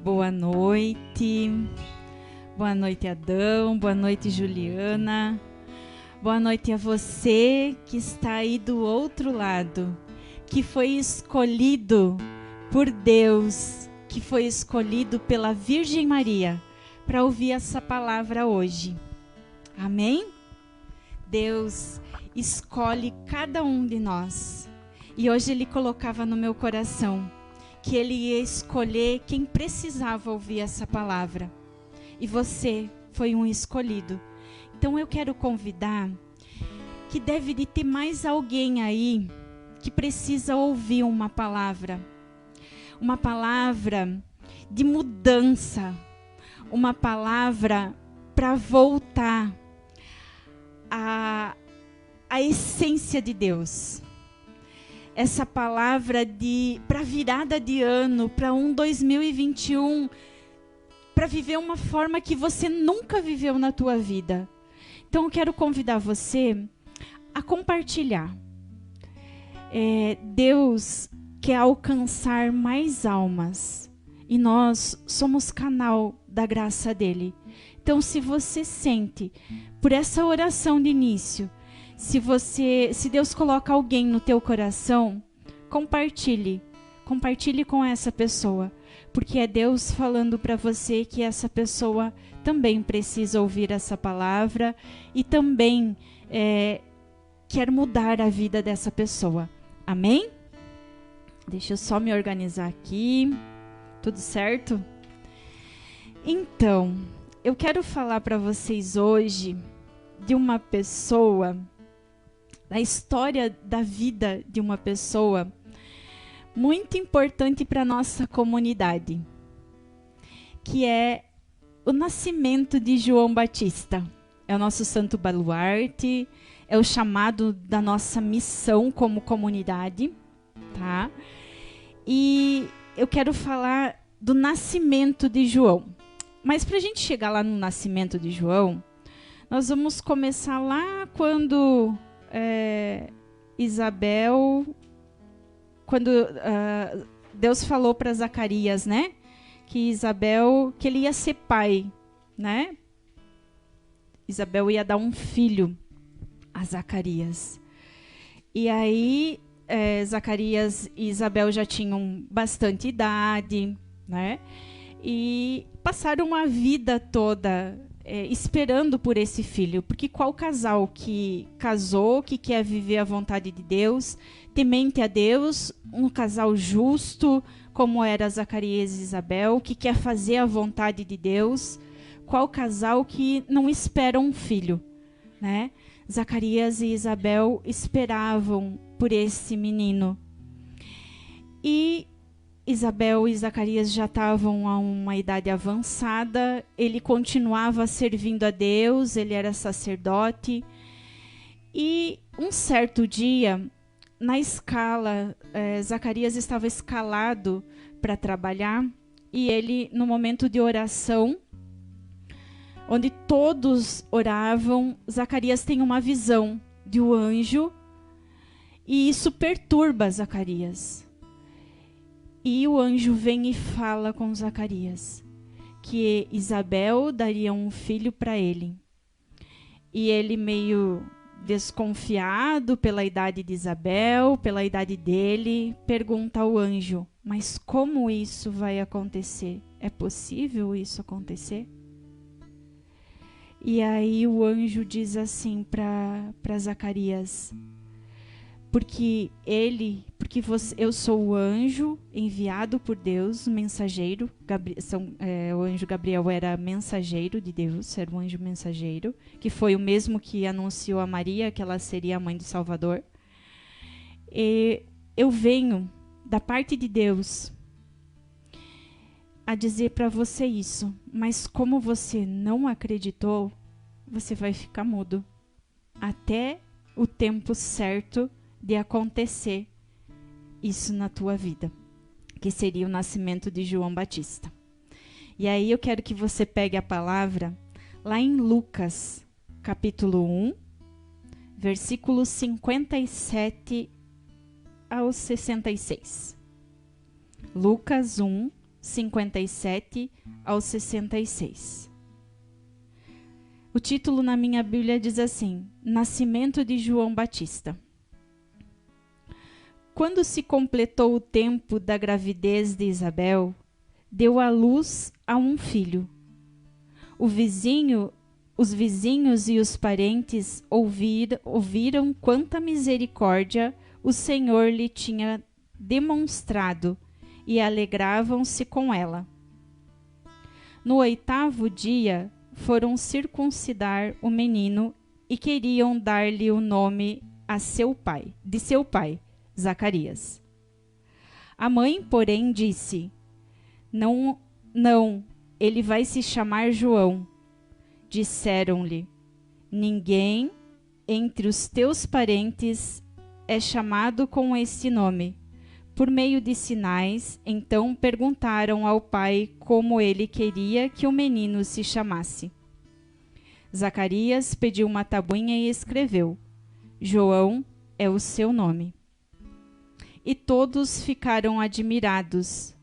Boa noite. Boa noite, Adão. Boa noite, Juliana. Boa noite a você que está aí do outro lado, que foi escolhido por Deus, que foi escolhido pela Virgem Maria para ouvir essa palavra hoje. Amém? Deus escolhe cada um de nós. E hoje Ele colocava no meu coração que Ele ia escolher quem precisava ouvir essa palavra. E você foi um escolhido. Então eu quero convidar que deve de ter mais alguém aí que precisa ouvir uma palavra de mudança, uma palavra para voltar à essência de Deus. Essa palavra para virada de ano, para 2021, para viver uma forma que você nunca viveu na tua vida. Então eu quero convidar você a compartilhar. Deus quer alcançar mais almas e nós somos canal da graça dele. Então, se você sente por essa oração de início, se Deus coloca alguém no teu coração, compartilhe com essa pessoa, porque é Deus falando para você que essa pessoa também precisa ouvir essa palavra e também quer mudar a vida dessa pessoa. Amém? Deixa eu só me organizar aqui. Tudo certo? Então, eu quero falar para vocês hoje de uma pessoa, da história da vida de uma pessoa muito importante para a nossa comunidade, que é o nascimento de João Batista. É o nosso santo baluarte, é o chamado da nossa missão como comunidade, tá? E eu quero falar do nascimento de João. Mas para a gente chegar lá no nascimento de João, nós vamos começar lá quando Deus falou para Zacarias, né? Que ele ia ser pai, né? Isabel ia dar um filho a Zacarias. E aí, Zacarias e Isabel já tinham bastante idade, né? E passaram a vida toda esperando por esse filho. Porque qual casal que casou, que quer viver a vontade de Deus, temente a Deus, um casal justo, como era Zacarias e Isabel, que quer fazer a vontade de Deus, qual casal que não espera um filho, né? Zacarias e Isabel esperavam por esse menino. E Isabel e Zacarias já estavam a uma idade avançada, ele continuava servindo a Deus, ele era sacerdote. E um certo dia, na escala, Zacarias estava escalado para trabalhar, e ele, no momento de oração, onde todos oravam, Zacarias tem uma visão de um anjo, e isso perturba Zacarias. E o anjo vem e fala com Zacarias que Isabel daria um filho para ele. E ele, meio desconfiado pela idade de Isabel, pela idade dele, pergunta ao anjo: mas como isso vai acontecer? É possível isso acontecer? E aí o anjo diz assim para Zacarias: eu sou o anjo enviado por Deus, mensageiro. O anjo Gabriel era mensageiro de Deus, era um anjo mensageiro, que foi o mesmo que anunciou a Maria que ela seria a mãe do Salvador. E eu venho da parte de Deus a dizer para você isso, mas como você não acreditou, você vai ficar mudo até o tempo certo de acontecer isso na tua vida, que seria o nascimento de João Batista. E aí eu quero que você pegue a palavra lá em Lucas, capítulo 1, versículos 57 ao 66. Lucas 1, 57 ao 66. O título na minha Bíblia diz assim: Nascimento de João Batista. Quando se completou o tempo da gravidez de Isabel, deu à luz a um filho. Os vizinhos e os parentes ouviram quanta misericórdia o Senhor lhe tinha demonstrado e alegravam-se com ela. No 8º dia, foram circuncidar o menino e queriam dar-lhe o nome de seu pai, Zacarias. A mãe, porém, disse: Não, ele vai se chamar João. Disseram-lhe: Ninguém entre os teus parentes é chamado com esse nome. Por meio de sinais, então perguntaram ao pai como ele queria que o menino se chamasse. Zacarias pediu uma tabuinha e escreveu: João é o seu nome. E todos ficaram admirados.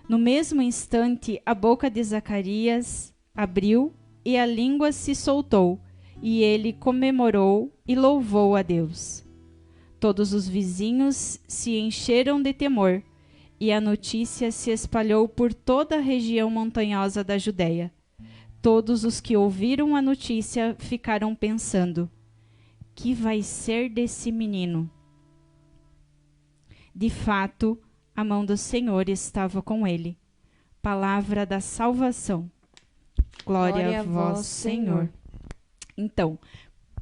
No mesmo instante, a boca de Zacarias abriu e a língua se soltou, e ele comemorou e louvou a Deus. Todos os vizinhos se encheram de temor, e a notícia se espalhou por toda a região montanhosa da Judéia. Todos os que ouviram a notícia ficaram pensando: que vai ser desse menino? De fato, a mão do Senhor estava com ele. Palavra da salvação. Glória a vós, Senhor. Então,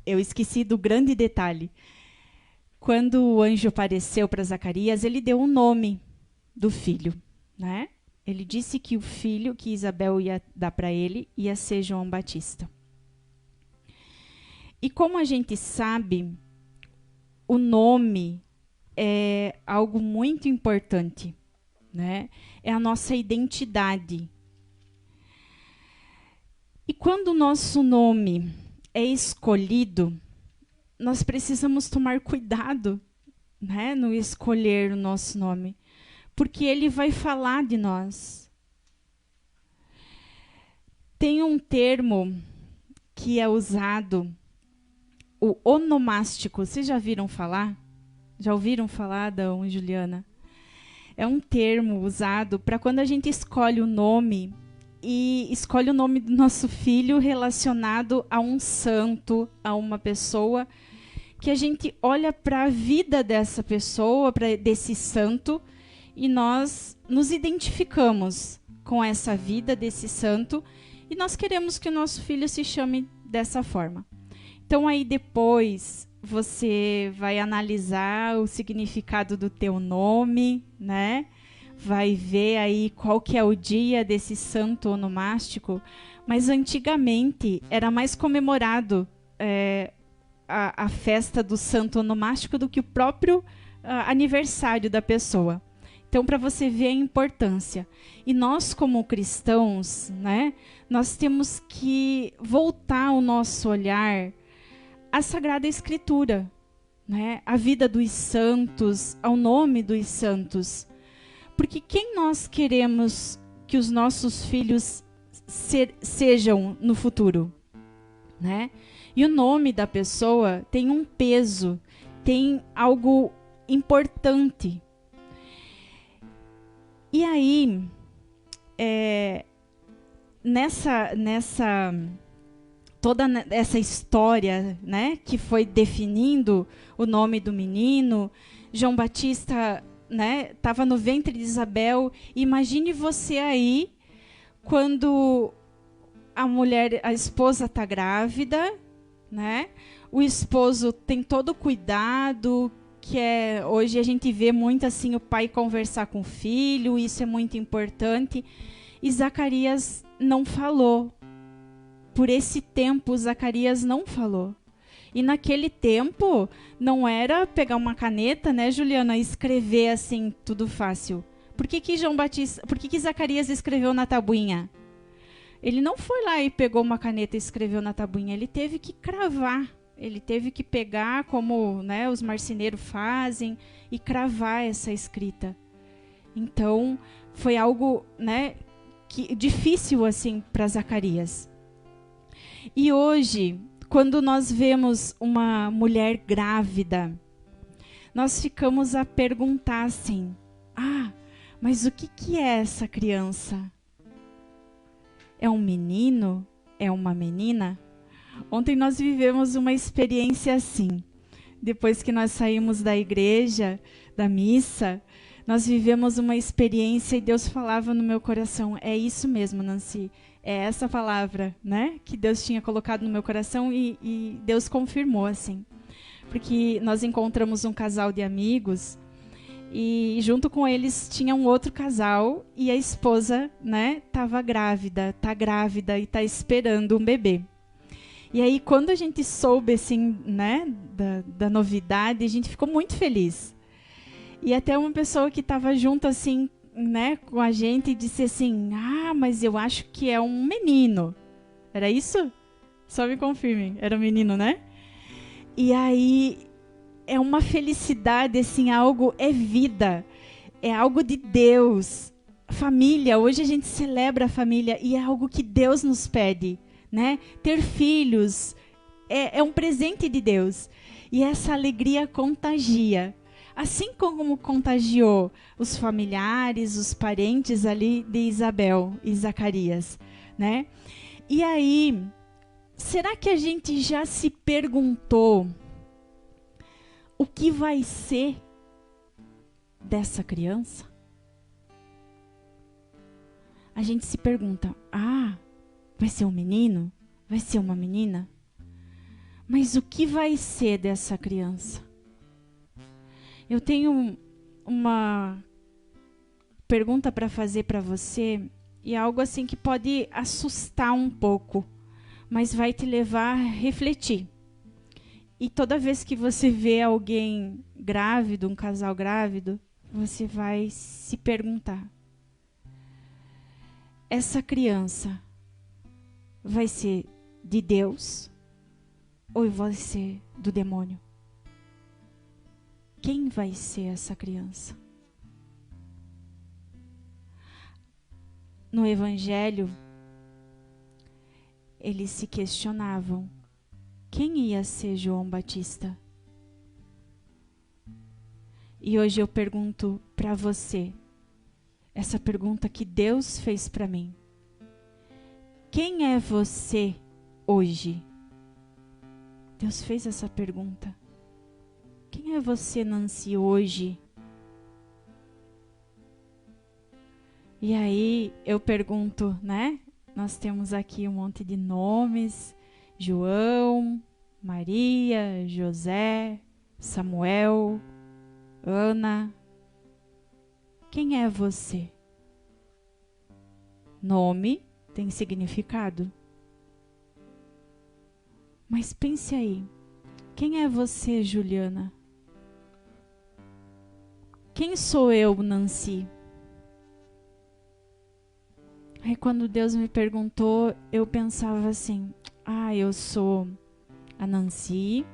eu esqueci do grande detalhe. Quando o anjo apareceu para Zacarias, ele deu o nome do filho, né? Ele disse que o filho que Isabel ia dar para ele ia ser João Batista. E como a gente sabe, o nome é algo muito importante, né? É a nossa identidade. E quando o nosso nome é escolhido, nós precisamos tomar cuidado, né, no escolher o nosso nome, porque ele vai falar de nós. Tem um termo que é usado, o onomástico. Vocês já viram falar? Já ouviram falar, Adão e Juliana? É um termo usado para quando a gente escolhe o nome, e escolhe o nome do nosso filho relacionado a um santo, a uma pessoa, que a gente olha para a vida dessa pessoa, desse santo, e nós nos identificamos com essa vida desse santo, e nós queremos que o nosso filho se chame dessa forma. Então aí depois você vai analisar o significado do teu nome, né? Vai ver aí qual que é o dia desse santo onomástico, mas antigamente era mais comemorado a festa do santo onomástico do que o próprio aniversário da pessoa. Então, para você ver a importância. E nós, como cristãos, né, nós temos que voltar o nosso olhar à Sagrada Escritura, né, à vida dos santos, ao nome dos santos. Porque quem nós queremos que os nossos filhos sejam no futuro, né? E o nome da pessoa tem um peso, tem algo importante. E aí, toda essa história, né, que foi definindo o nome do menino, João Batista, né, estava no ventre de Isabel. Imagine você aí, quando a esposa está grávida, né? O esposo tem todo o cuidado, hoje a gente vê muito assim o pai conversar com o filho, isso é muito importante. E Zacarias não falou. Por esse tempo, Zacarias não falou. E naquele tempo, não era pegar uma caneta, né, Juliana, e escrever assim, tudo fácil. Por que Zacarias escreveu na tabuinha? Ele não foi lá e pegou uma caneta e escreveu na tabuinha. Ele teve que cravar. Ele teve que pegar, como, né, os marceneiros fazem, e cravar essa escrita. Então, foi algo, né, difícil assim para Zacarias. E hoje, quando nós vemos uma mulher grávida, nós ficamos a perguntar assim: mas o que é essa criança? É um menino? É uma menina? Ontem nós vivemos uma experiência assim. Depois que nós saímos da igreja, da missa, nós vivemos uma experiência e Deus falava no meu coração: é isso mesmo, Nancy. É essa palavra, né, que Deus tinha colocado no meu coração e Deus confirmou assim. Porque nós encontramos um casal de amigos e junto com eles tinha um outro casal e a esposa, né, tá grávida e tá esperando um bebê. E aí, quando a gente soube, assim, né, da novidade, a gente ficou muito feliz. E até uma pessoa que estava junto, assim, né, com a gente, disse assim: mas eu acho que é um menino. Era isso? Só me confirmem. Era um menino, né? E aí, é uma felicidade, assim, é vida. É algo de Deus. Família, hoje a gente celebra a família e é algo que Deus nos pede. Né? Ter filhos é um presente de Deus. E essa alegria contagia. Assim como contagiou os familiares, os parentes ali de Isabel e Zacarias. Né? E aí, será que a gente já se perguntou o que vai ser dessa criança? A gente se pergunta: vai ser um menino? Vai ser uma menina? Mas o que vai ser dessa criança? Eu tenho uma pergunta para fazer para você, e é algo assim que pode assustar um pouco, mas vai te levar a refletir. E toda vez que você vê alguém grávido, um casal grávido, você vai se perguntar: essa criança vai ser de Deus ou vai ser do demônio? Quem vai ser essa criança? No Evangelho, eles se questionavam: quem ia ser João Batista? E hoje eu pergunto para você, essa pergunta que Deus fez para mim: quem é você hoje? Deus fez essa pergunta. Quem é você, Nancy, hoje? E aí eu pergunto, né? Nós temos aqui um monte de nomes: João, Maria, José, Samuel, Ana. Quem é você? Nome tem significado. Mas pense aí, quem é você, Juliana? Quem sou eu, Nancy? Aí quando Deus me perguntou, eu pensava assim: eu sou a Nancy,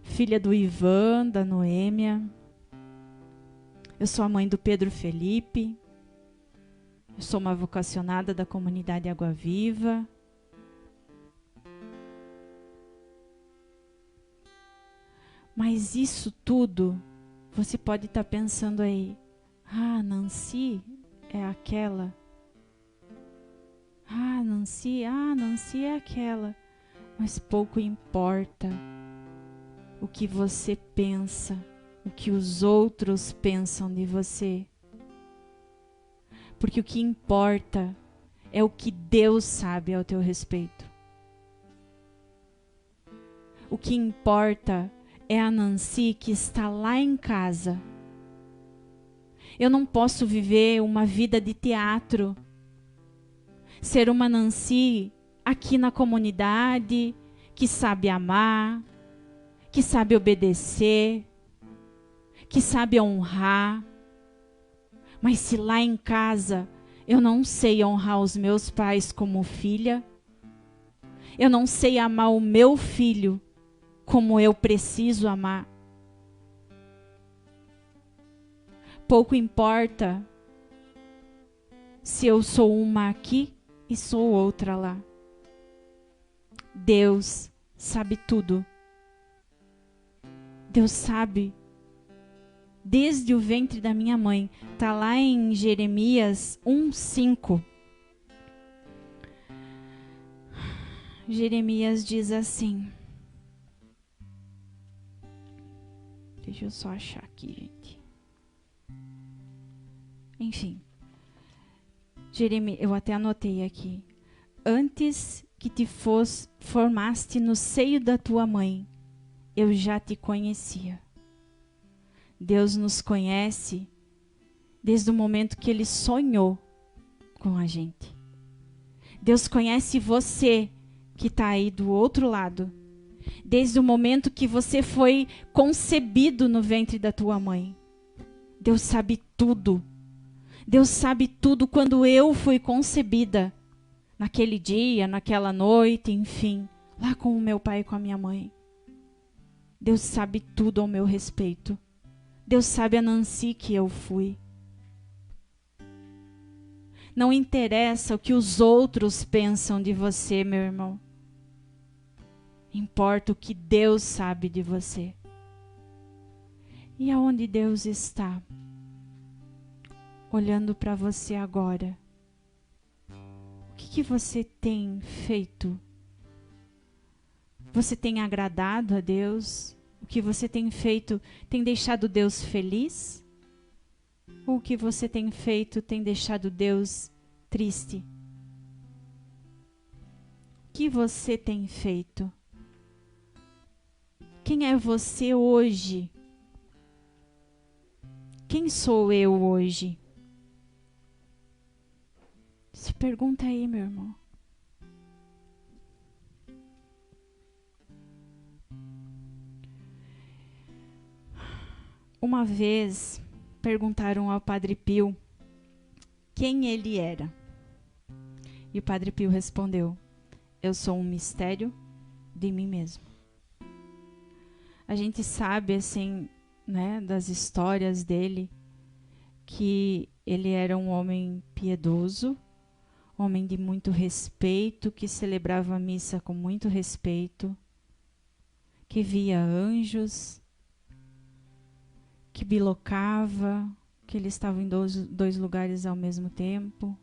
filha do Ivan, da Noêmia. Eu sou a mãe do Pedro Felipe. Eu sou uma vocacionada da comunidade Água Viva. Mas isso tudo, você pode estar pensando aí: Nancy é aquela. Nancy é aquela. Mas pouco importa o que você pensa, o que os outros pensam de você. Porque o que importa é o que Deus sabe ao teu respeito. O que importa é a Nancy que está lá em casa. Eu não posso viver uma vida de teatro. Ser uma Nancy aqui na comunidade, que sabe amar, que sabe obedecer, que sabe honrar. Mas se lá em casa eu não sei honrar os meus pais como filha, eu não sei amar o meu filho como eu preciso amar, pouco importa se eu sou uma aqui e sou outra lá? Deus sabe tudo. Deus sabe desde o ventre da minha mãe. Está lá em Jeremias 1:5. Jeremias diz assim. Deixa eu só achar aqui, gente. Enfim. Jeremias, eu até anotei aqui. Antes que te formaste no seio da tua mãe, eu já te conhecia. Deus nos conhece desde o momento que Ele sonhou com a gente. Deus conhece você que está aí do outro lado. Desde o momento que você foi concebido no ventre da tua mãe. Deus sabe tudo. Deus sabe tudo quando eu fui concebida. Naquele dia, naquela noite, enfim. Lá com o meu pai e com a minha mãe. Deus sabe tudo ao meu respeito. Deus sabe a Nancy que eu fui. Não interessa o que os outros pensam de você, meu irmão. Importa o que Deus sabe de você. E aonde Deus está? Olhando para você agora. O que você tem feito? Você tem agradado a Deus? O que você tem feito tem deixado Deus feliz? Ou o que você tem feito tem deixado Deus triste? O que você tem feito? Quem é você hoje? Quem sou eu hoje? Se pergunta aí, meu irmão. Uma vez perguntaram ao Padre Pio quem ele era. E o Padre Pio respondeu: eu sou um mistério de mim mesmo. A gente sabe, assim, né, das histórias dele, que ele era um homem piedoso, homem de muito respeito, que celebrava a missa com muito respeito, que via anjos, que bilocava, que ele estava em dois lugares ao mesmo tempo.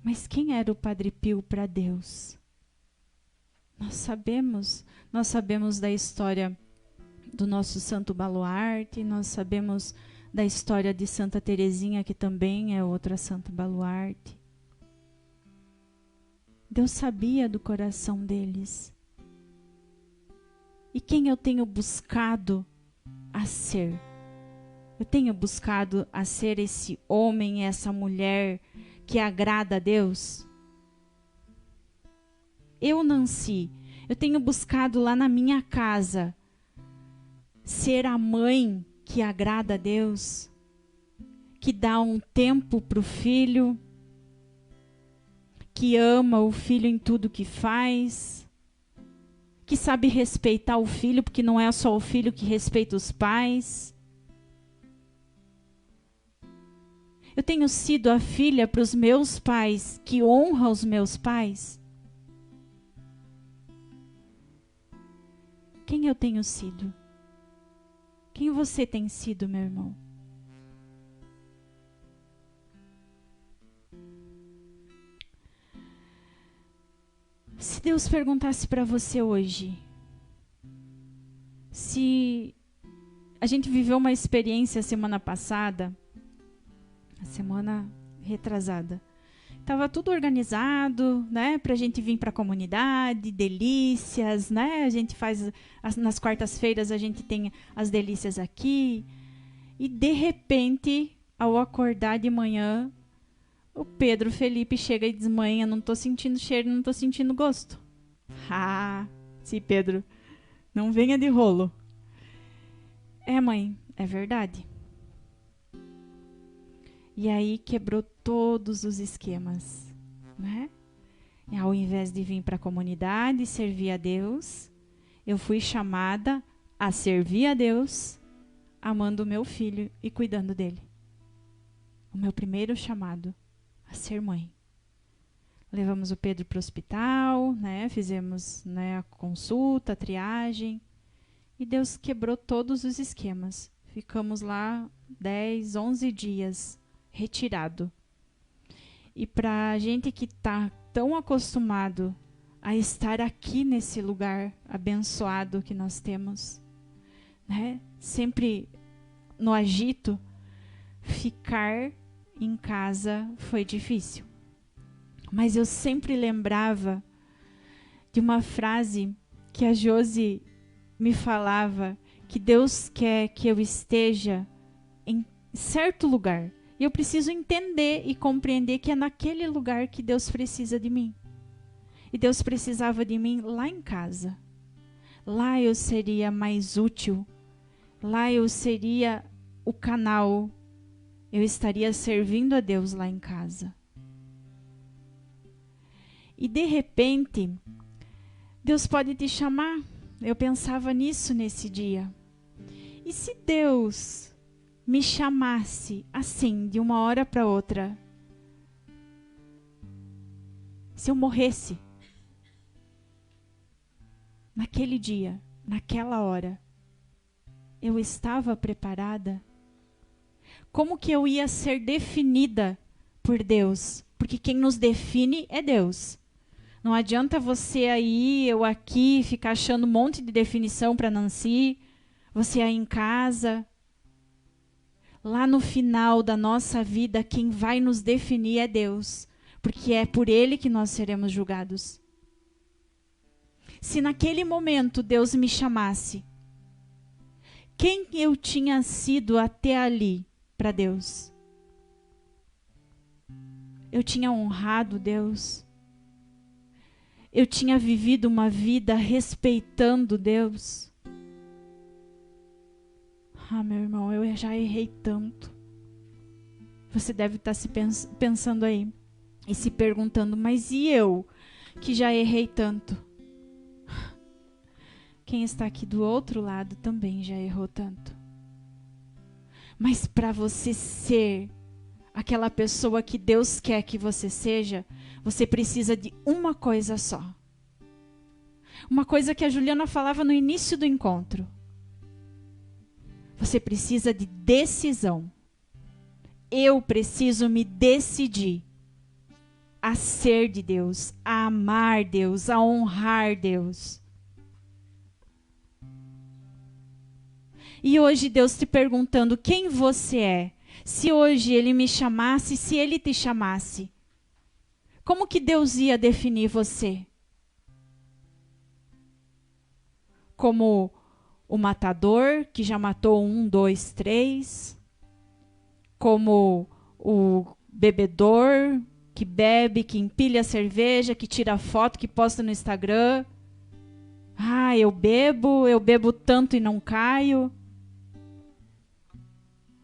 Mas quem era o Padre Pio para Deus? Nós sabemos da história do nosso santo baluarte, nós sabemos da história de Santa Teresinha, que também é outra santa baluarte. Deus sabia do coração deles. E quem eu tenho buscado a ser? Eu tenho buscado a ser esse homem, essa mulher que agrada a Deus? Eu, Nancy, eu tenho buscado lá na minha casa ser a mãe que agrada a Deus, que dá um tempo para o filho, que ama o filho em tudo que faz, que sabe respeitar o filho, porque não é só o filho que respeita os pais. Eu tenho sido a filha para os meus pais, que honra os meus pais? Quem eu tenho sido? Quem você tem sido, meu irmão? Se Deus perguntasse para você hoje, se a gente viveu uma experiência semana passada, a semana retrasada, estava tudo organizado, né, para a gente vir para a comunidade, delícias, né, a gente faz, nas quartas-feiras a gente tem as delícias aqui, e de repente, ao acordar de manhã, o Pedro Felipe chega e diz: mãe, eu não estou sentindo cheiro, não estou sentindo gosto. Ah, sim, Pedro, não venha de rolo. É, mãe, é verdade. E aí quebrou todos os esquemas, né? E ao invés de vir para a comunidade e servir a Deus, eu fui chamada a servir a Deus, amando o meu filho e cuidando dele. o meu primeiro chamado a ser mãe. Levamos o Pedro para o hospital, né? Fizemos, né, a consulta, a triagem. E Deus quebrou todos os esquemas. Ficamos lá 10, 11 dias retirado. E para a gente que está tão acostumado a estar aqui nesse lugar abençoado que nós temos, né? Sempre no agito, ficar em casa foi difícil. Mas eu sempre lembrava de uma frase que a Josi me falava, que Deus quer que eu esteja em certo lugar. E eu preciso entender e compreender que é naquele lugar que Deus precisa de mim. E Deus precisava de mim lá em casa. Lá eu seria mais útil. Lá eu seria o canal. Eu estaria servindo a Deus lá em casa. E de repente, Deus pode te chamar. Eu pensava nisso nesse dia. E se Deus me chamasse assim, de uma hora para outra? Se eu morresse naquele dia, naquela hora, eu estava preparada? Como que eu ia ser definida por Deus? Porque quem nos define é Deus. Não adianta você aí, eu aqui, ficar achando um monte de definição para Nancy, você aí em casa. Lá no final da nossa vida, quem vai nos definir é Deus, porque é por Ele que nós seremos julgados. Se naquele momento Deus me chamasse, quem eu tinha sido até ali para Deus? Eu tinha honrado Deus? Eu tinha vivido uma vida respeitando Deus? Ah, meu irmão, eu já errei tanto. Você deve estar se pensando aí e se perguntando, mas e eu que já errei tanto? Quem está aqui do outro lado também já errou tanto. Mas para você ser aquela pessoa que Deus quer que você seja, você precisa de uma coisa só. Uma coisa que a Juliana falava no início do encontro. Você precisa de decisão. Eu preciso me decidir a ser de Deus, a amar Deus, a honrar Deus. E hoje Deus te perguntando quem você é. Se hoje Ele me chamasse, se Ele te chamasse, como que Deus ia definir você? Como o matador que já matou 1, 2, 3? Como o bebedor que bebe, que empilha a cerveja, que tira foto, que posta no Instagram? Ah, eu bebo tanto e não caio.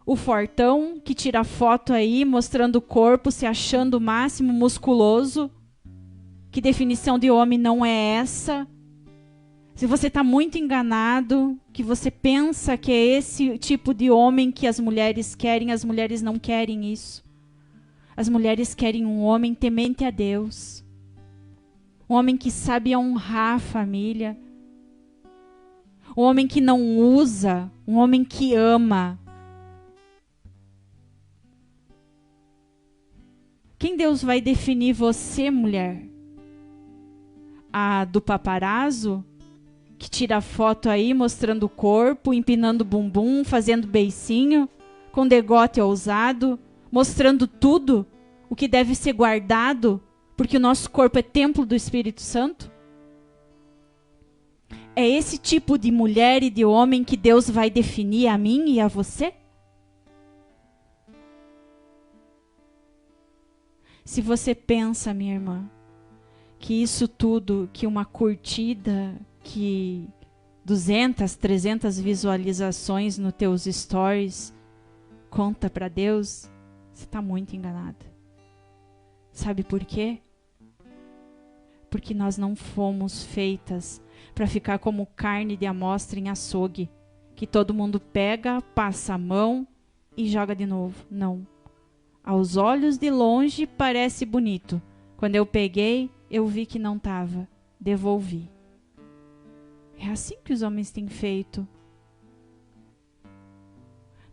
O fortão que tira foto aí, mostrando o corpo, se achando o máximo musculoso. Que definição de homem não é essa? Se você está muito enganado, que você pensa que é esse tipo de homem que as mulheres querem, as mulheres não querem isso. As mulheres querem um homem temente a Deus. Um homem que sabe honrar a família. Um homem que não usa, um homem que ama. Quem Deus vai definir você, mulher? A do paparazzo? Que tira foto aí mostrando o corpo, empinando o bumbum, fazendo beicinho, com degote ousado, mostrando tudo o que deve ser guardado, porque o nosso corpo é templo do Espírito Santo? É esse tipo de mulher e de homem que Deus vai definir a mim e a você? Se você pensa, minha irmã, que isso tudo, que uma curtida, que 200, 300 visualizações nos teus stories conta para Deus, você está muito enganada. Sabe por quê? Porque nós não fomos feitas para ficar como carne de amostra em açougue, que todo mundo pega, passa a mão e joga de novo. Não. Aos olhos de longe parece bonito. Quando eu peguei, eu vi que não estava. Devolvi. É assim que os homens têm feito.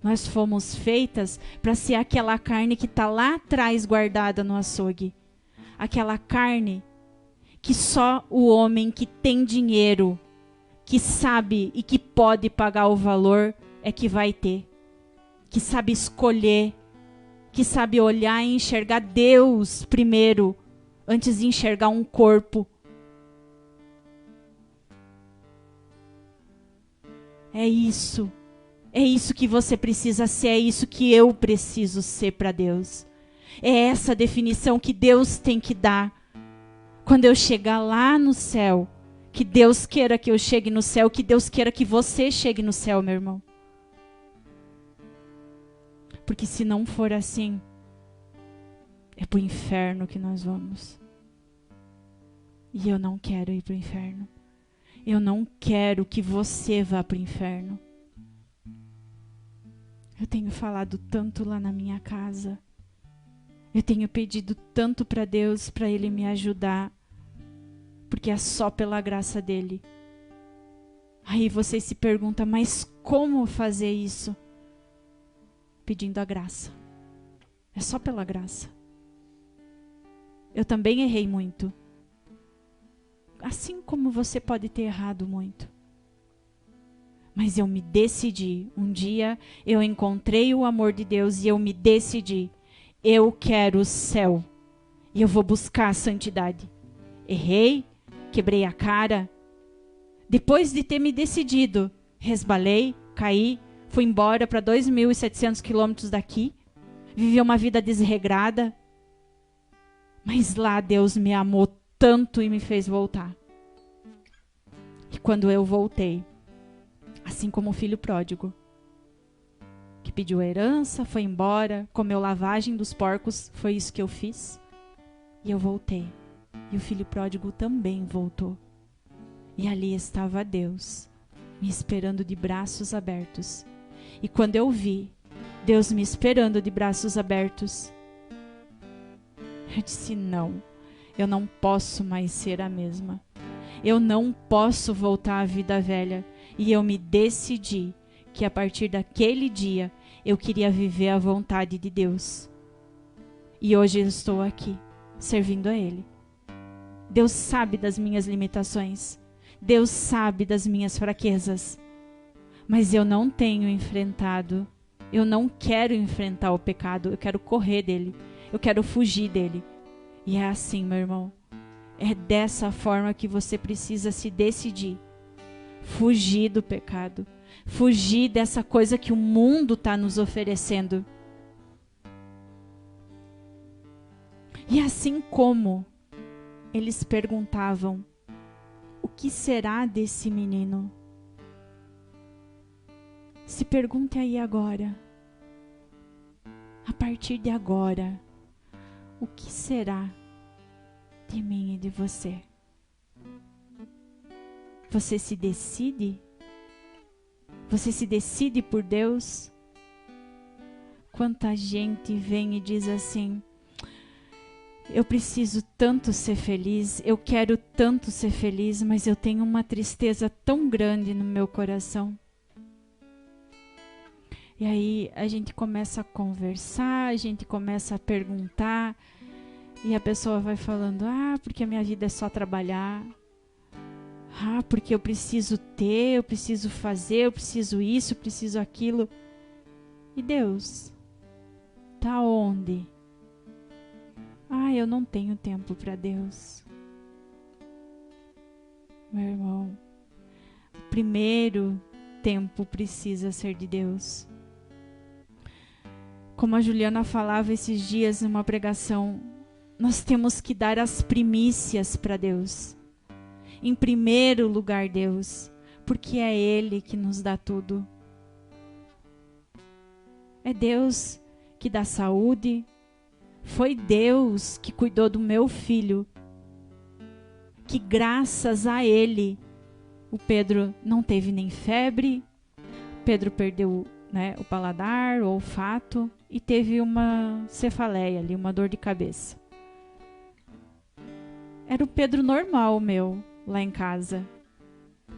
Nós fomos feitas para ser aquela carne que está lá atrás guardada no açougue. Aquela carne que só o homem que tem dinheiro, que sabe e que pode pagar o valor, é que vai ter. Que sabe escolher, que sabe olhar e enxergar Deus primeiro, antes de enxergar um corpo. É isso. É isso que você precisa ser, é isso que eu preciso ser para Deus. É essa definição que Deus tem que dar. Quando eu chegar lá no céu, que Deus queira que eu chegue no céu, que Deus queira que você chegue no céu, meu irmão. Porque se não for assim, é pro inferno que nós vamos. E eu não quero ir pro inferno. Eu não quero que você vá pro inferno. Eu tenho falado tanto lá na minha casa. Eu tenho pedido tanto para Deus, para Ele me ajudar. Porque é só pela graça dEle. Aí você se pergunta, mas como fazer isso? Pedindo a graça. É só pela graça. Eu também errei muito. Assim como você pode ter errado muito. Mas eu me decidi. Um dia eu encontrei o amor de Deus e eu me decidi. Eu quero o céu. E eu vou buscar a santidade. Errei, quebrei a cara. Depois de ter me decidido, resbalei, caí, fui embora para 2.700 quilômetros daqui. Vivi uma vida desregrada. Mas lá Deus me amou tanto e me fez voltar. E quando eu voltei, assim como o filho pródigo, que pediu a herança, foi embora, comeu lavagem dos porcos, foi isso que eu fiz. E eu voltei. E o filho pródigo também voltou. E ali estava Deus, me esperando de braços abertos. E quando eu vi Deus me esperando de braços abertos, eu disse, não, eu não posso mais ser a mesma. Eu não posso voltar à vida velha. E eu me decidi que a partir daquele dia eu queria viver a vontade de Deus. E hoje eu estou aqui, servindo a Ele. Deus sabe das minhas limitações. Deus sabe das minhas fraquezas. Mas eu não tenho enfrentado. Eu não quero enfrentar o pecado. Eu quero correr dele. Eu quero fugir dele. E é assim, meu irmão. É dessa forma que você precisa se decidir. Fugir do pecado. Fugir dessa coisa que o mundo está nos oferecendo. E assim como eles perguntavam, o que será desse menino? Se pergunte aí agora. A partir de agora, o que será de mim e de você? Você se decide? Você se decide por Deus? Quanta gente vem e diz assim, eu preciso tanto ser feliz, eu quero tanto ser feliz, mas eu tenho uma tristeza tão grande no meu coração. E aí a gente começa a conversar, a gente começa a perguntar, e a pessoa vai falando, porque a minha vida é só trabalhar. Porque eu preciso ter, eu preciso fazer, eu preciso isso, eu preciso aquilo. E Deus? Tá onde? Eu não tenho tempo para Deus. Meu irmão, o primeiro tempo precisa ser de Deus. Como a Juliana falava esses dias numa pregação, nós temos que dar as primícias para Deus. Em primeiro lugar, Deus, porque é Ele que nos dá tudo. É Deus que dá saúde. Foi Deus que cuidou do meu filho. Que graças a Ele, o Pedro não teve nem febre. Pedro perdeu, o paladar, o olfato. e teve uma cefaleia ali, uma dor de cabeça. Era o Pedro normal meu, lá em casa.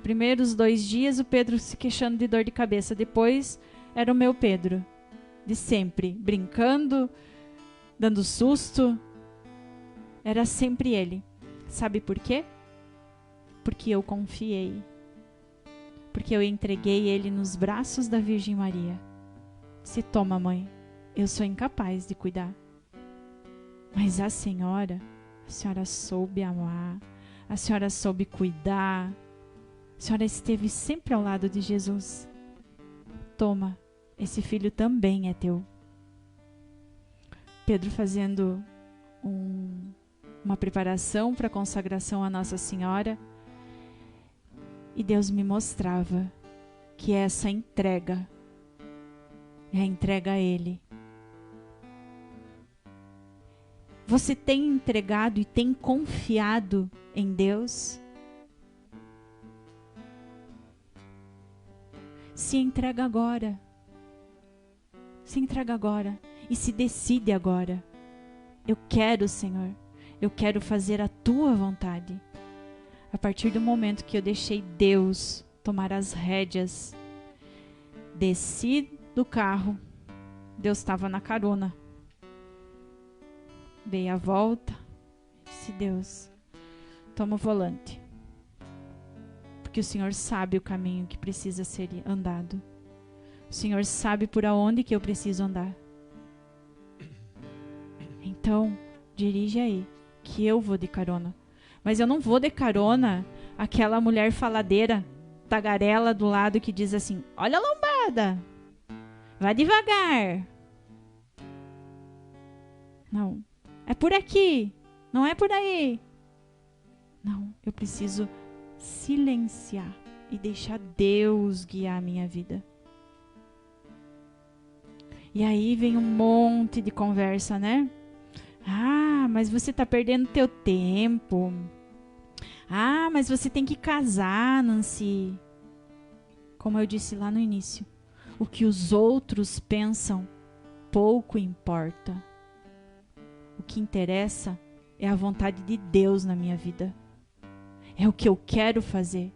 Primeiros 2 dias o Pedro se queixando de dor de cabeça, depois era o meu Pedro, de sempre, brincando, dando susto. Era sempre ele. Sabe por quê? Porque eu confiei. Porque eu entreguei ele nos braços da Virgem Maria. Se toma, mãe, eu sou incapaz de cuidar. Mas a senhora soube amar, a senhora soube cuidar, a senhora esteve sempre ao lado de Jesus. Toma, esse filho também é teu. Pedro fazendo uma preparação para a consagração a Nossa Senhora, e Deus me mostrava que essa entrega é a entrega a Ele. Você tem entregado e tem confiado em Deus? Se entrega agora. Se entrega agora e se decide agora. Eu quero, Senhor, eu quero fazer a Tua vontade. A partir do momento que eu deixei Deus tomar as rédeas, desci do carro, Deus estava na carona. Dei a volta, disse: Deus, toma o volante. Porque o Senhor sabe o caminho que precisa ser andado. O Senhor sabe por aonde que eu preciso andar. Então, dirige aí, que eu vou de carona. Mas eu não vou de carona aquela mulher faladeira, tagarela do lado que diz assim: olha a lombada, vai devagar. Não, é por aqui, não é por aí. Não, eu preciso silenciar e deixar Deus guiar a minha vida. E aí vem um monte de conversa, né? Ah, mas você está perdendo teu tempo. Ah, mas você tem que casar, Nancy. Como eu disse lá no início, o que os outros pensam pouco importa. O que interessa é a vontade de Deus na minha vida. É o que eu quero fazer.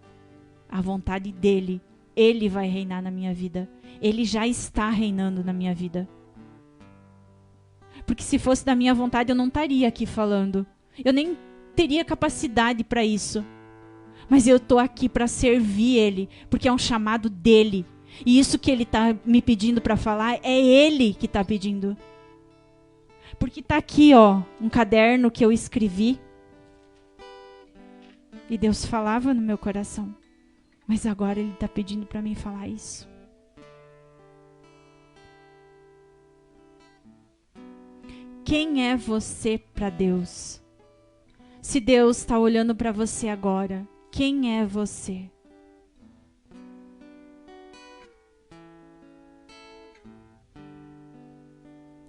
A vontade dEle. Ele vai reinar na minha vida. Ele já está reinando na minha vida. Porque se fosse da minha vontade, eu não estaria aqui falando. Eu nem teria capacidade para isso. Mas eu estou aqui para servir Ele, porque é um chamado dEle. E isso que Ele está me pedindo para falar, é Ele que está pedindo. Porque está aqui, ó, um caderno que eu escrevi. E Deus falava no meu coração. Mas agora Ele está pedindo para mim falar isso. Quem é você para Deus? Se Deus está olhando para você agora, quem é você?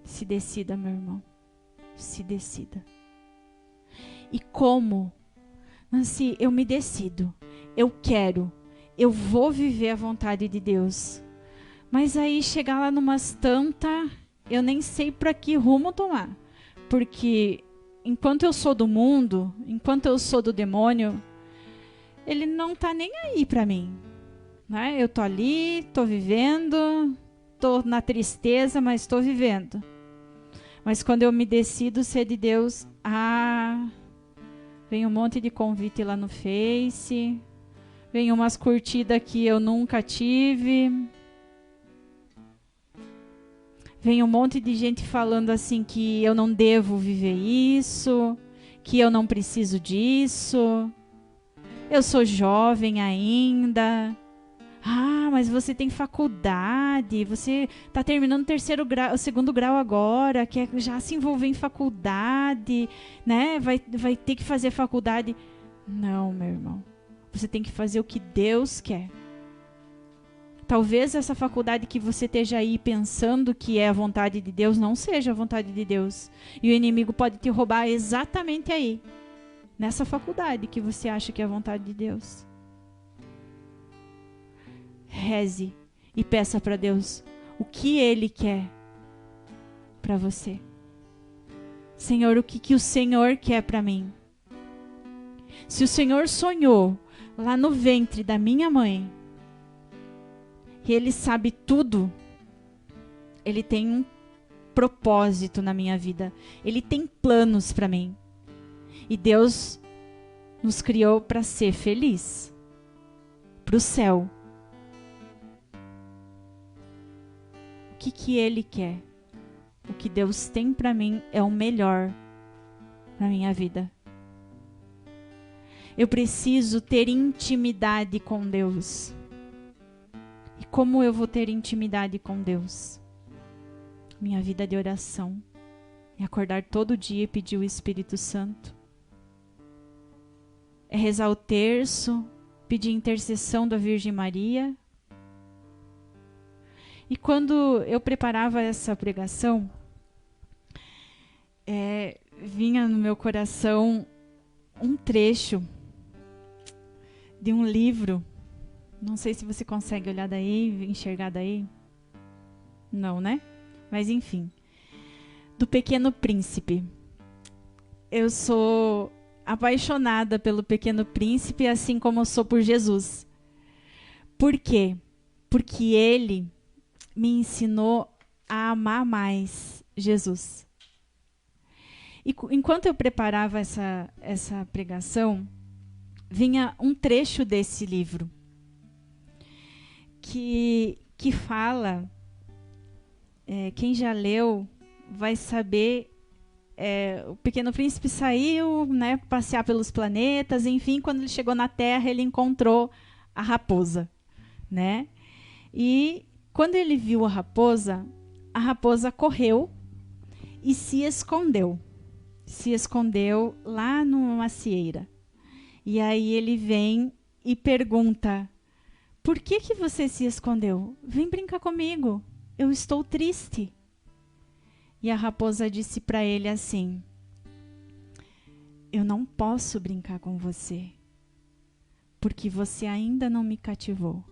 Se decida, meu irmão. Se decida. E como? Nancy, eu me decido. Eu quero. Eu vou viver a vontade de Deus. Mas aí chegar lá numas tantas, eu nem sei para que rumo tomar. Porque enquanto eu sou do mundo, enquanto eu sou do demônio, ele não tá nem aí para mim. Né? Eu tô ali, tô vivendo, tô na tristeza, mas tô vivendo. Mas quando eu me decido ser de Deus, vem um monte de convite lá no Face, vem umas curtidas que eu nunca tive, vem um monte de gente falando assim que eu não devo viver isso, que eu não preciso disso, eu sou jovem ainda. Ah, mas você tem faculdade, você está terminando o segundo grau agora, quer já se envolver em faculdade, né? Vai ter que fazer faculdade. Não, meu irmão. Você tem que fazer o que Deus quer. Talvez essa faculdade que você esteja aí pensando que é a vontade de Deus, não seja a vontade de Deus. E o inimigo pode te roubar exatamente aí, nessa faculdade que você acha que é a vontade de Deus. Reze e peça para Deus o que Ele quer. para você? Senhor, o que o Senhor quer para mim? Se o Senhor sonhou lá no ventre da minha mãe, e Ele sabe tudo, Ele tem um propósito na minha vida. Ele tem planos para mim. E Deus nos criou para ser feliz, para o céu. O que Ele quer? O que Deus tem para mim é o melhor na minha vida. Eu preciso ter intimidade com Deus. E como eu vou ter intimidade com Deus? Minha vida de oração. É acordar todo dia e pedir o Espírito Santo. É rezar o terço, pedir intercessão da Virgem Maria. E quando eu preparava essa pregação, vinha no meu coração um trecho de um livro. Não sei se você consegue olhar daí, enxergar daí. Não, né? Mas enfim. Do Pequeno Príncipe. Eu sou apaixonada pelo Pequeno Príncipe, assim como eu sou por Jesus. Por quê? Porque ele me ensinou a amar mais Jesus. E enquanto eu preparava essa pregação, vinha um trecho desse livro que fala, quem já leu vai saber, o Pequeno Príncipe saiu, né, passear pelos planetas, enfim, quando ele chegou na Terra, ele encontrou a raposa, né? E quando ele viu a raposa correu e se escondeu lá numa macieira. E aí ele vem e pergunta: por que você se escondeu? Vem brincar comigo, eu estou triste. E a raposa disse para ele assim: eu não posso brincar com você, porque você ainda não me cativou.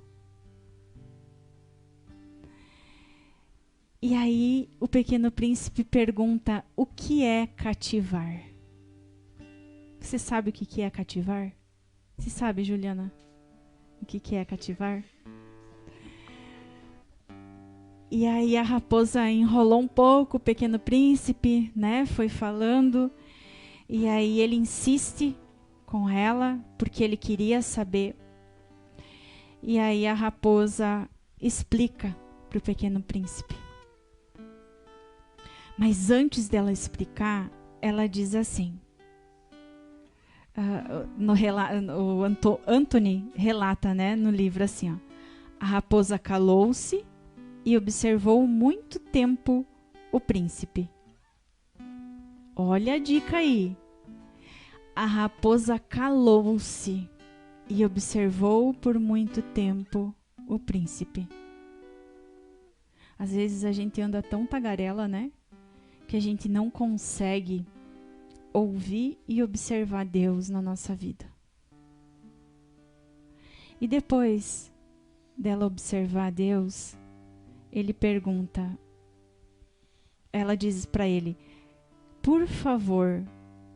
E aí o Pequeno Príncipe pergunta: o que é cativar? Você sabe o que é cativar? Você sabe, Juliana, o que é cativar? E aí a raposa enrolou um pouco o Pequeno Príncipe, né? Foi falando. E aí ele insiste com ela, porque ele queria saber. E aí a raposa explica para o Pequeno Príncipe. Mas antes dela explicar, ela diz assim. O Anthony relata, né, no livro assim, ó: a raposa calou-se e observou muito tempo o príncipe. Olha a dica aí. A raposa calou-se e observou por muito tempo o príncipe. Às vezes a gente anda tão tagarela, né, que a gente não consegue ouvir e observar Deus na nossa vida. E depois dela observar Deus, ele pergunta, ela diz para ele: por favor,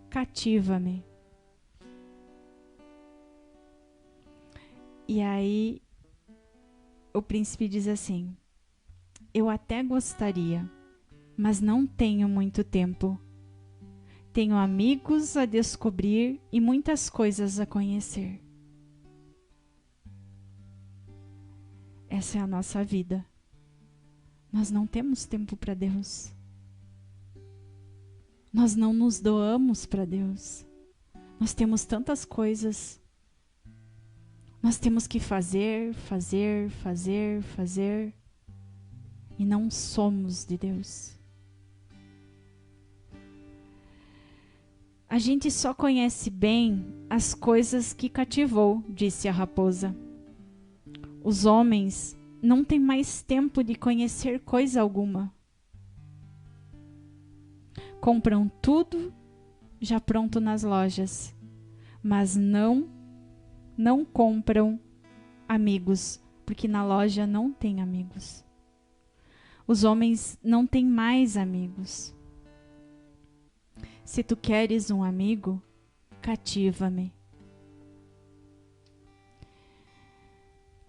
cativa-me. E aí o príncipe diz assim: eu até gostaria, mas não tenho muito tempo. Tenho amigos a descobrir e muitas coisas a conhecer. Essa é a nossa vida. Nós não temos tempo para Deus. Nós não nos doamos para Deus. Nós temos tantas coisas. Nós temos que fazer. E não somos de Deus. A gente só conhece bem as coisas que cativou, disse a raposa. Os homens não têm mais tempo de conhecer coisa alguma. Compram tudo já pronto nas lojas, mas não compram amigos, porque na loja não tem amigos. Os homens não têm mais amigos. Se tu queres um amigo, cativa-me.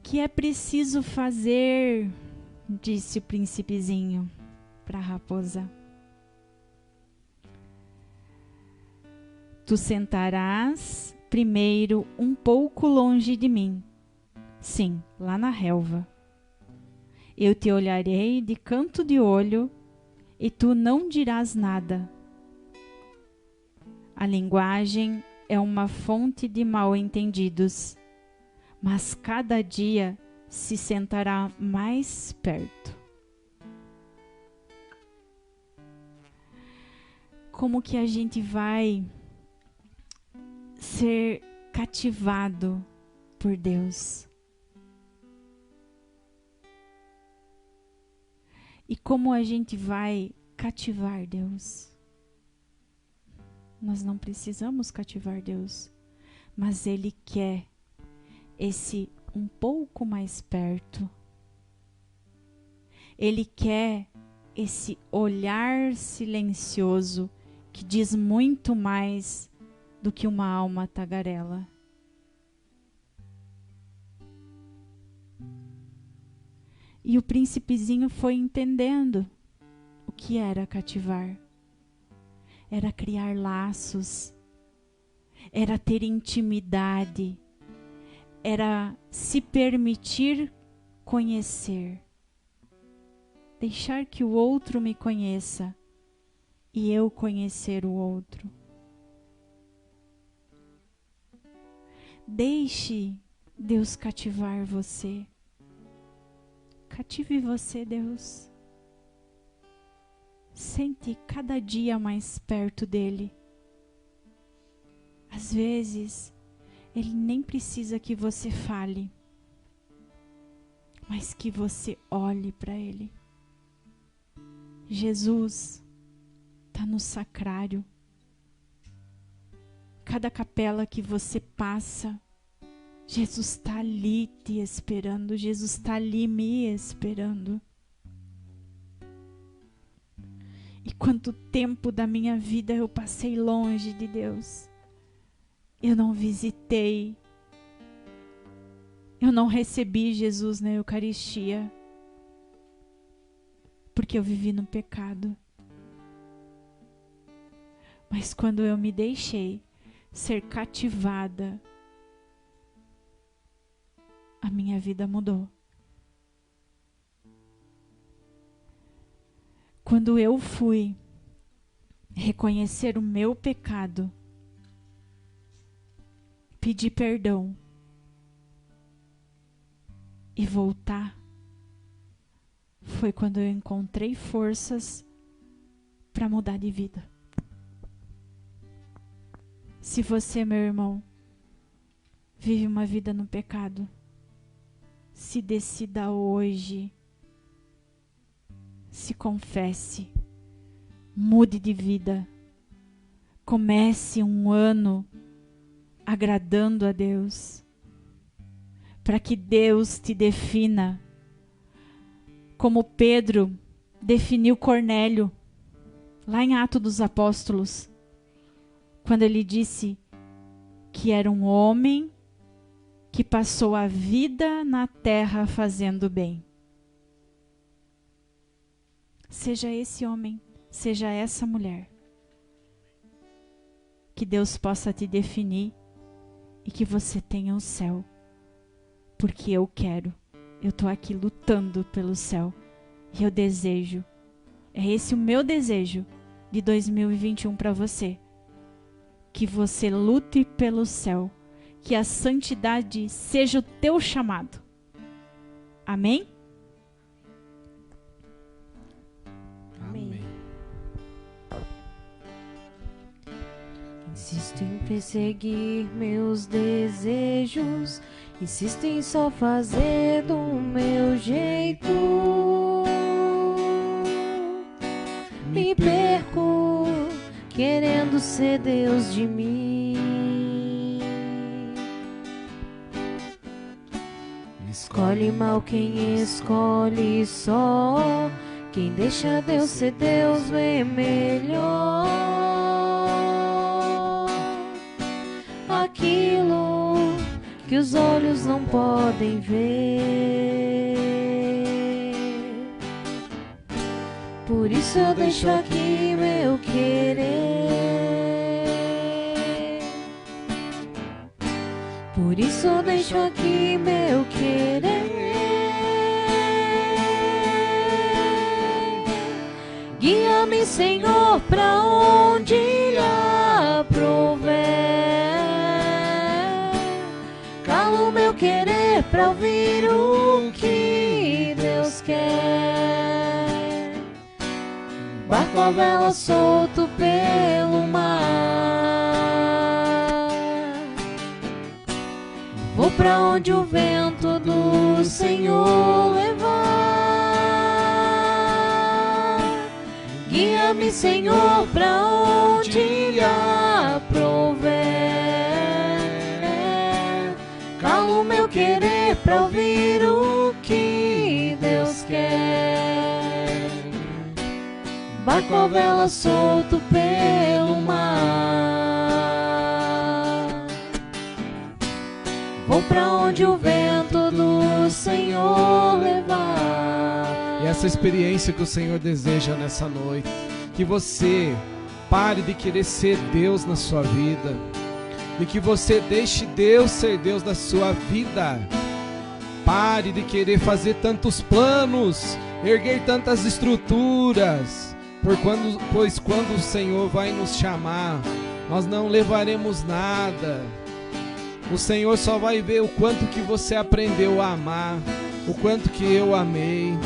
Que é preciso fazer? Disse o príncipezinho para a raposa. Tu sentarás primeiro um pouco longe de mim. Sim, lá na relva. Eu te olharei de canto de olho e tu não dirás nada. A linguagem é uma fonte de mal-entendidos, mas cada dia se sentará mais perto. Como que a gente vai ser cativado por Deus? E como a gente vai cativar Deus? Nós não precisamos cativar Deus, mas Ele quer esse um pouco mais perto. Ele quer esse olhar silencioso que diz muito mais do que uma alma tagarela. E o príncipezinho foi entendendo o que era cativar. Era criar laços, era ter intimidade, era se permitir conhecer. Deixar que o outro me conheça e eu conhecer o outro. Deixe Deus cativar você. Cative você, Deus. Sente cada dia mais perto dele. Às vezes, ele nem precisa que você fale, mas que você olhe para ele. Jesus está no sacrário. Cada capela que você passa, Jesus está ali te esperando. Jesus está ali me esperando. E quanto tempo da minha vida eu passei longe de Deus. Eu não visitei. Eu não recebi Jesus na Eucaristia. Porque eu vivi no pecado. Mas quando eu me deixei ser cativada, a minha vida mudou. Quando eu fui reconhecer o meu pecado, pedir perdão e voltar, foi quando eu encontrei forças para mudar de vida. Se você, meu irmão, vive uma vida no pecado, se decida hoje, se confesse, mude de vida, comece um ano agradando a Deus, para que Deus te defina, como Pedro definiu Cornélio, lá em Atos dos Apóstolos, quando ele disse que era um homem que passou a vida na terra fazendo bem. Seja esse homem, seja essa mulher. Que Deus possa te definir e que você tenha o céu. Porque eu quero. Eu estou aqui lutando pelo céu. E eu desejo. É esse o meu desejo de 2021 para você. Que você lute pelo céu. Que a santidade seja o teu chamado. Amém? Amém. Insisto em perseguir meus desejos, insisto em só fazer do meu jeito. Me perco querendo ser Deus de mim. Escolhe mal quem escolhe só Quem deixa Deus ser Deus vê melhor aquilo que os olhos não podem ver. Por isso eu deixo aqui meu querer. Por isso eu deixo aqui meu querer. Guia-me, Senhor, pra onde aprouver. Cala o meu querer pra ouvir o que Deus quer. Barco a vela solto pelo mar. Vou pra onde o vento do Senhor levar. Guia-me, Senhor, pra onde aprouver. Cala o meu querer pra ouvir o que Deus quer. Barco a vela solto pelo mar. Vou pra onde o vento do Senhor levar. E essa experiência que o Senhor deseja nessa noite, que você pare de querer ser Deus na sua vida, e que você deixe Deus ser Deus da sua vida. Pare de querer fazer tantos planos, erguer tantas estruturas, pois quando o Senhor vai nos chamar, nós não levaremos nada. O Senhor só vai ver o quanto que você aprendeu a amar, o quanto que eu amei.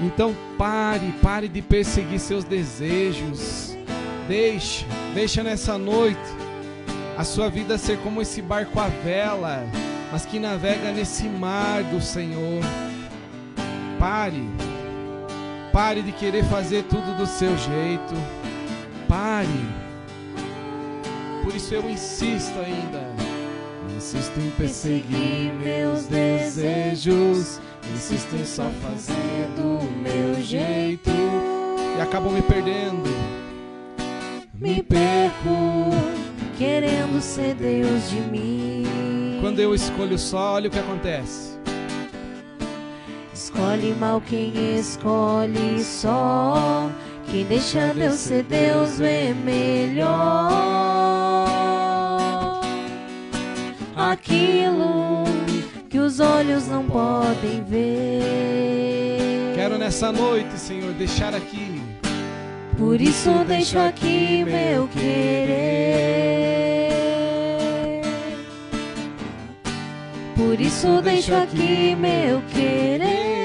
Então pare de perseguir seus desejos. Deixa nessa noite a sua vida ser como esse barco à vela, mas que navega nesse mar do Senhor. Pare de querer fazer tudo do seu jeito. Pare. Por isso eu insisto ainda. Insisto em perseguir meus desejos. Insisto em só fazer do meu jeito. E acabo me perdendo. Me perco querendo ser Deus de mim. Quando eu escolho só, olha o que acontece. Escolhe mal quem escolhe só. Quem deixa Deus ser Deus vê melhor aquilo que os olhos não podem ver. Quero nessa noite, Senhor, deixar aqui. Por isso deixo aqui meu querer. Por isso deixo aqui meu querer.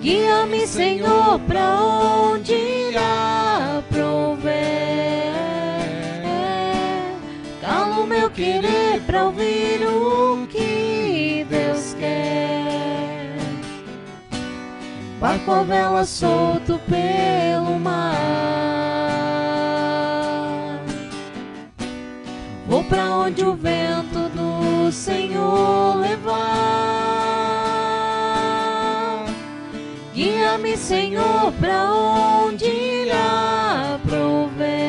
Guia-me, Senhor, pra onde aprouver. Cala o meu querer pra ouvir o que Deus quer. Barco a vela solto pelo mar. Vou pra onde o vento do Senhor levar. Guia-me, Senhor, pra onde aprouver.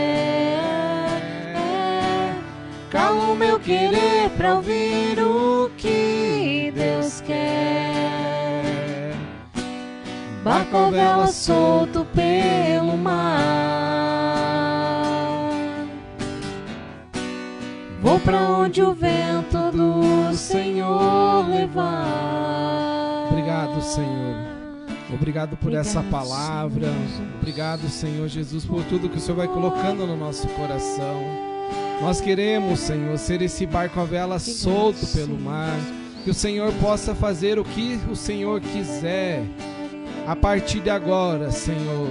Cala o meu querer pra ouvir o que Deus quer. Barco a vela solto pelo mar. Vou pra onde o vento do Senhor levar. Obrigado, Senhor. Obrigado por essa palavra. Obrigado, Senhor Jesus, por tudo que o Senhor vai colocando no nosso coração. Nós queremos, Senhor, ser esse barco a vela solto pelo mar. Que o Senhor possa fazer o que o Senhor quiser a partir de agora, Senhor.